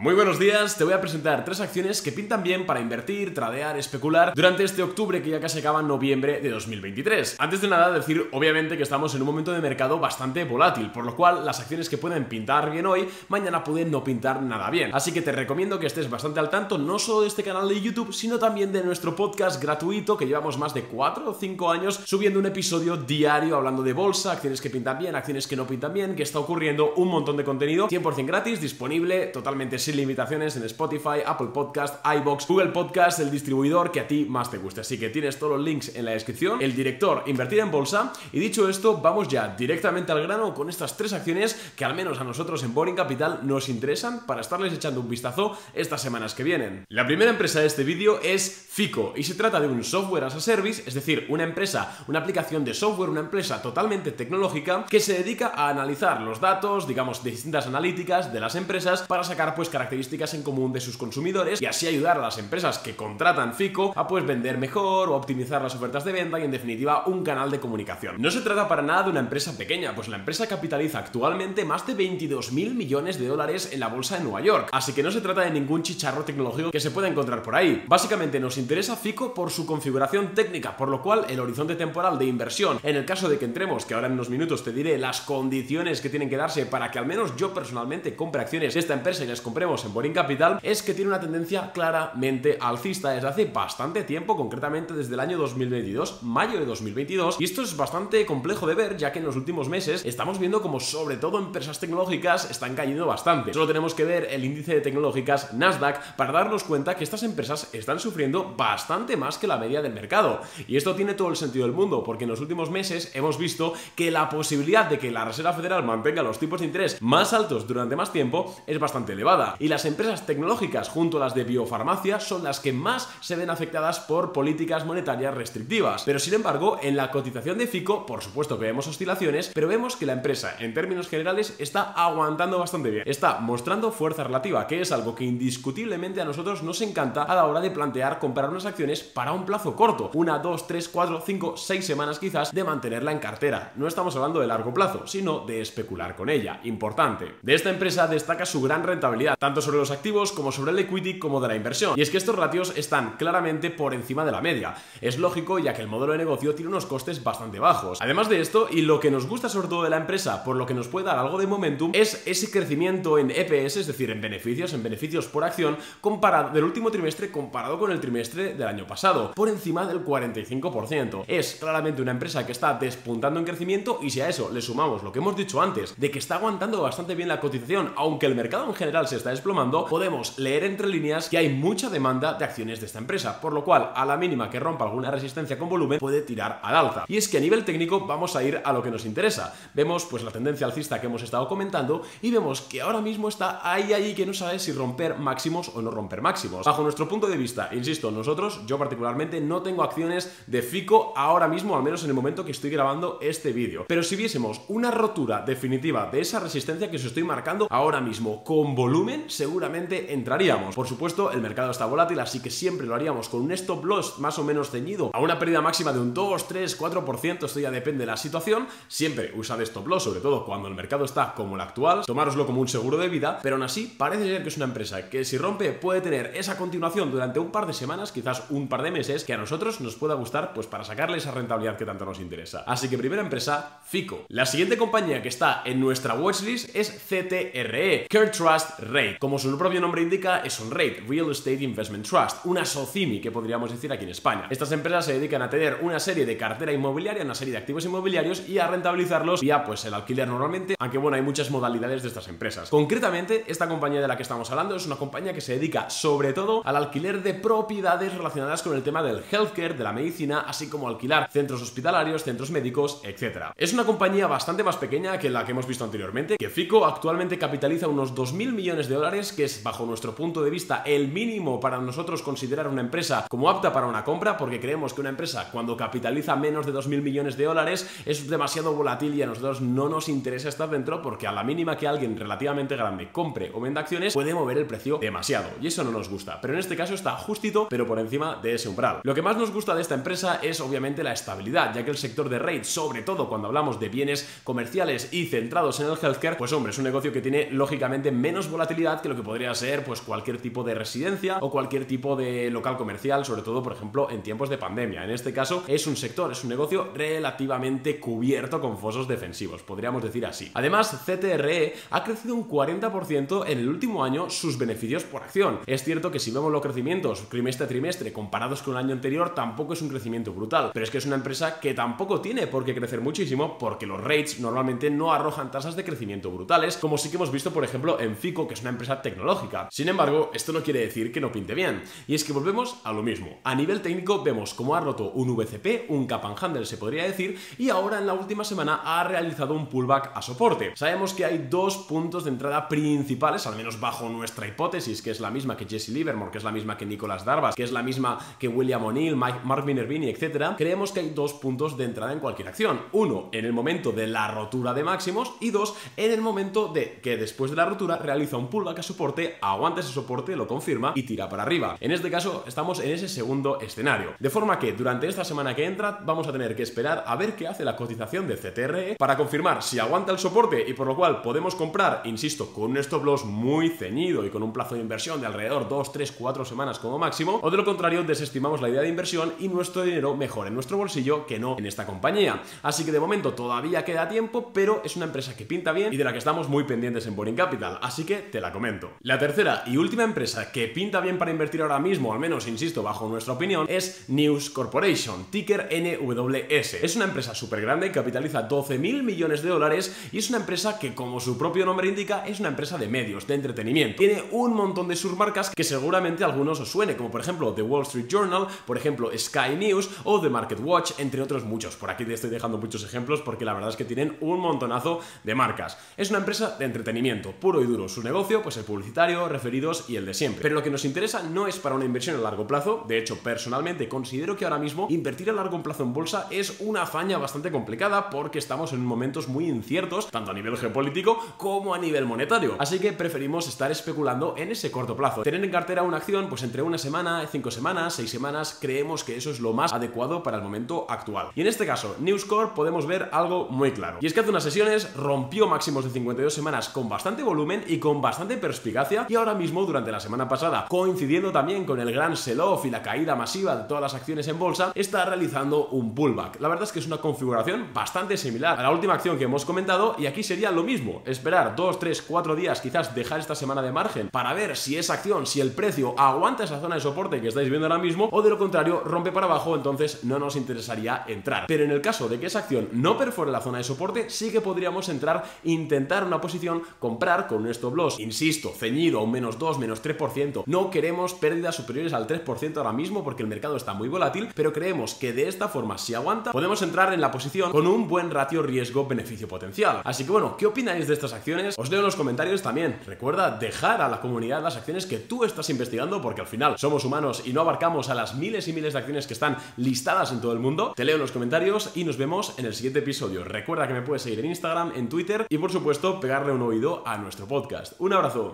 Muy buenos días, te voy a presentar tres acciones que pintan bien para invertir, tradear, especular durante este octubre que ya casi acaba en noviembre de 2023. Antes de nada decir obviamente que estamos en un momento de mercado bastante volátil, por lo cual las acciones que pueden pintar bien hoy, mañana pueden no pintar nada bien. Así que te recomiendo que estés bastante al tanto no solo de este canal de YouTube, sino también de nuestro podcast gratuito que llevamos más de 4 o 5 años subiendo un episodio diario hablando de bolsa, acciones que pintan bien, acciones que no pintan bien, que está ocurriendo un montón de contenido 100% gratis, disponible totalmente sin limitaciones en Spotify, Apple Podcast, iVoox, Google Podcast, el distribuidor que a ti más te guste. Así que tienes todos los links en la descripción, el director Invertir en Bolsa. Y dicho esto, vamos ya directamente al grano con estas tres acciones que al menos a nosotros en Boring Capital nos interesan para estarles echando un vistazo estas semanas que vienen. La primera empresa de este vídeo es Fico y se trata de un software as a service, es decir, una empresa, una aplicación de software, una empresa totalmente tecnológica que se dedica a analizar los datos, digamos, de distintas analíticas de las empresas para sacar pues características en común de sus consumidores y así ayudar a las empresas que contratan Fico a pues vender mejor o optimizar las ofertas de venta y en definitiva un canal de comunicación. No se trata para nada de una empresa pequeña, pues la empresa capitaliza actualmente más de 22.000 millones de dólares en la bolsa de Nueva York, así que no se trata de ningún chicharro tecnológico que se pueda encontrar por ahí. Básicamente nos interesa Fico por su configuración técnica, por lo cual el horizonte temporal de inversión, en el caso de que entremos, que ahora en unos minutos te diré las condiciones que tienen que darse para que al menos yo personalmente compre acciones de esta empresa y las compremos en Boring Capital, es que tiene una tendencia claramente alcista desde hace bastante tiempo, concretamente desde el año 2022, mayo de 2022, y esto es bastante complejo de ver ya que en los últimos meses estamos viendo como sobre todo empresas tecnológicas están cayendo bastante. Solo tenemos que ver el índice de tecnológicas Nasdaq para darnos cuenta que estas empresas están sufriendo bastante más que la media del mercado, y esto tiene todo el sentido del mundo porque en los últimos meses hemos visto que la posibilidad de que la Reserva Federal mantenga los tipos de interés más altos durante más tiempo es bastante elevada, y las empresas tecnológicas junto a las de biofarmacia son las que más se ven afectadas por políticas monetarias restrictivas. Pero sin embargo, en la cotización de Fico, por supuesto que vemos oscilaciones, pero vemos que la empresa en términos generales está aguantando bastante bien, está mostrando fuerza relativa, que es algo que indiscutiblemente a nosotros nos encanta a la hora de plantear comprar unas acciones para un plazo corto, 1, 2, 3, 4, 5, 6 semanas quizás de mantenerla en cartera. No estamos hablando de largo plazo, sino de especular con ella. Importante. De esta empresa destaca su gran rentabilidad, tanto sobre los activos como sobre el equity como de la inversión, y es que estos ratios están claramente por encima de la media. Es lógico ya que el modelo de negocio tiene unos costes bastante bajos. Además de esto, y lo que nos gusta sobre todo de la empresa, por lo que nos puede dar algo de momentum, es ese crecimiento en EPS, es decir, en beneficios por acción, comparado del último trimestre comparado con el trimestre del año pasado, por encima del 45%. Es claramente una empresa que está despuntando en crecimiento, y si a eso le sumamos lo que hemos dicho antes, de que está aguantando bastante bien la cotización, aunque el mercado en general se está desplomando, podemos leer entre líneas que hay mucha demanda de acciones de esta empresa, por lo cual a la mínima que rompa alguna resistencia con volumen puede tirar al alza. Y es que a nivel técnico vamos a ir a lo que nos interesa. Vemos pues la tendencia alcista que hemos estado comentando y vemos que ahora mismo está ahí que no sabe si romper máximos o no romper máximos. Bajo nuestro punto de vista, insisto, yo particularmente no tengo acciones de Fico ahora mismo, al menos en el momento que estoy grabando este vídeo, pero si viésemos una rotura definitiva de esa resistencia que os estoy marcando ahora mismo con volumen, seguramente entraríamos. Por supuesto, el mercado está volátil, así que siempre lo haríamos con un stop loss más o menos ceñido a una pérdida máxima de un 2, 3, 4%, esto ya depende de la situación. Siempre usad stop loss, sobre todo cuando el mercado está como el actual, tomároslo como un seguro de vida, pero aún así parece ser que es una empresa que si rompe puede tener esa continuación durante un par de semanas, quizás un par de meses, que a nosotros nos pueda gustar pues para sacarle esa rentabilidad que tanto nos interesa. Así que primera empresa, Fico. La siguiente compañía que está en nuestra watchlist es CTRE, CareTrust REIT. Como su propio nombre indica, es un REIT, Real Estate Investment Trust, una SOCIMI que podríamos decir aquí en España. Estas empresas se dedican a tener una serie de cartera inmobiliaria, una serie de activos inmobiliarios y a rentabilizarlos vía pues el alquiler normalmente, aunque bueno, hay muchas modalidades de estas empresas. Concretamente, esta compañía de la que estamos hablando es una compañía que se dedica sobre todo al alquiler de propiedades relacionadas con el tema del healthcare, de la medicina, así como alquilar centros hospitalarios, centros médicos, etc. Es una compañía bastante más pequeña que la que hemos visto anteriormente, que Fico actualmente capitaliza unos 2.000 millones de dólares, que es bajo nuestro punto de vista el mínimo para nosotros considerar una empresa como apta para una compra, porque creemos que una empresa cuando capitaliza menos de 2.000 millones de dólares es demasiado volátil y a nosotros no nos interesa estar dentro, porque a la mínima que alguien relativamente grande compre o venda acciones puede mover el precio demasiado y eso no nos gusta, pero en este caso está justito pero por encima de ese umbral. Lo que más nos gusta de esta empresa es obviamente la estabilidad, ya que el sector de REIT, sobre todo cuando hablamos hablamos de bienes comerciales y centrados en el healthcare, pues hombre, es un negocio que tiene lógicamente menos volatilidad rentabilidad que lo que podría ser pues cualquier tipo de residencia o cualquier tipo de local comercial, sobre todo por ejemplo en tiempos de pandemia. En este caso es un sector, es un negocio relativamente cubierto con fosos defensivos, podríamos decir así. Además, CTRE ha crecido un 40% en el último año sus beneficios por acción. Es cierto que si vemos los crecimientos trimestre a trimestre comparados con el año anterior, tampoco es un crecimiento brutal, pero es que es una empresa que tampoco tiene por qué crecer muchísimo porque los rates normalmente no arrojan tasas de crecimiento brutales, como sí que hemos visto por ejemplo en Fico, que es una empresa tecnológica. Sin embargo, esto no quiere decir que no pinte bien, y es que volvemos a lo mismo. A nivel técnico vemos cómo ha roto un VCP, un cap and handle se podría decir, y ahora en la última semana ha realizado un pullback a soporte. Sabemos que hay dos puntos de entrada principales, al menos bajo nuestra hipótesis, que es la misma que Jesse Livermore, que es la misma que Nicolas Darvas, que es la misma que William O'Neill, Mark Minervini, etc. Creemos que hay dos puntos de entrada en cualquier acción. Uno, en el momento de la rotura de máximos, y dos, en el momento de que después de la rotura realiza un pullback a soporte, aguanta ese soporte, lo confirma y tira para arriba. En este caso estamos en ese segundo escenario, de forma que durante esta semana que entra vamos a tener que esperar a ver qué hace la cotización de CTRE para confirmar si aguanta el soporte, y por lo cual podemos comprar, insisto, con un stop loss muy ceñido y con un plazo de inversión de alrededor 2, 3, 4 semanas como máximo, o de lo contrario desestimamos la idea de inversión y nuestro dinero mejor en nuestro bolsillo que no en esta compañía. Así que de momento todavía queda tiempo, pero es una empresa que pinta bien y de la que estamos muy pendientes en Boring Capital, así que te la comento. La tercera y última empresa que pinta bien para invertir ahora mismo, al menos insisto bajo nuestra opinión, es News Corporation, ticker NWS. Es una empresa súper grande, capitaliza 12.000 millones de dólares y es una empresa que, como su propio nombre indica, es una empresa de medios, de entretenimiento. Tiene un montón de submarcas que seguramente a algunos os suene, como por ejemplo The Wall Street Journal, por ejemplo Sky News o The Market Watch, entre otros muchos. Por aquí te estoy dejando muchos ejemplos porque la verdad es que tienen un montonazo de marcas. Es una empresa de entretenimiento, puro y duro. Su negocio, pues el publicitario, referidos y el de siempre. Pero lo que nos interesa no es para una inversión a largo plazo. De hecho, personalmente considero que ahora mismo invertir a largo plazo en bolsa es una hazaña bastante complicada porque estamos en momentos muy inciertos, tanto a nivel geopolítico como a nivel monetario. Así que preferimos estar especulando en ese corto plazo. Tener en cartera una acción pues entre una semana, 5 semanas, 6 semanas, creemos que eso es lo más adecuado para el momento actual. Y en este caso, News Corp, podemos ver algo muy claro. Y es que hace unas sesiones rompió máximos de 52 semanas con bastante volumen y con bastante perspicacia, y ahora mismo durante la semana pasada, coincidiendo también con el gran sell-off y la caída masiva de todas las acciones en bolsa, está realizando un pullback. La verdad es que es una configuración bastante similar a la última acción que hemos comentado, y aquí sería lo mismo, esperar 2, 3, 4 días, quizás dejar esta semana de margen para ver si esa acción, si el precio aguanta esa zona de soporte que estáis viendo ahora mismo, o de lo contrario rompe para abajo, entonces no nos interesaría entrar. Pero en el caso de que esa acción no perfore la zona de soporte, sí que podríamos entrar, intentar una posición, comprar con un stop loss, insisto, ceñido a un menos 2, menos 3%. No queremos pérdidas superiores al 3% ahora mismo porque el mercado está muy volátil, pero creemos que de esta forma, si aguanta, podemos entrar en la posición con un buen ratio riesgo-beneficio potencial. Así que bueno, ¿qué opináis de estas acciones? Os leo en los comentarios también. Recuerda dejar a la comunidad las acciones que tú estás investigando, porque al final somos humanos y no abarcamos a las miles y miles de acciones que están listadas en todo el mundo. Te leo en los comentarios y nos vemos en el siguiente episodio. Recuerda que me puedes seguir en Instagram, en Twitter y por supuesto pegarle un oído a nuestro podcast. Un abrazo.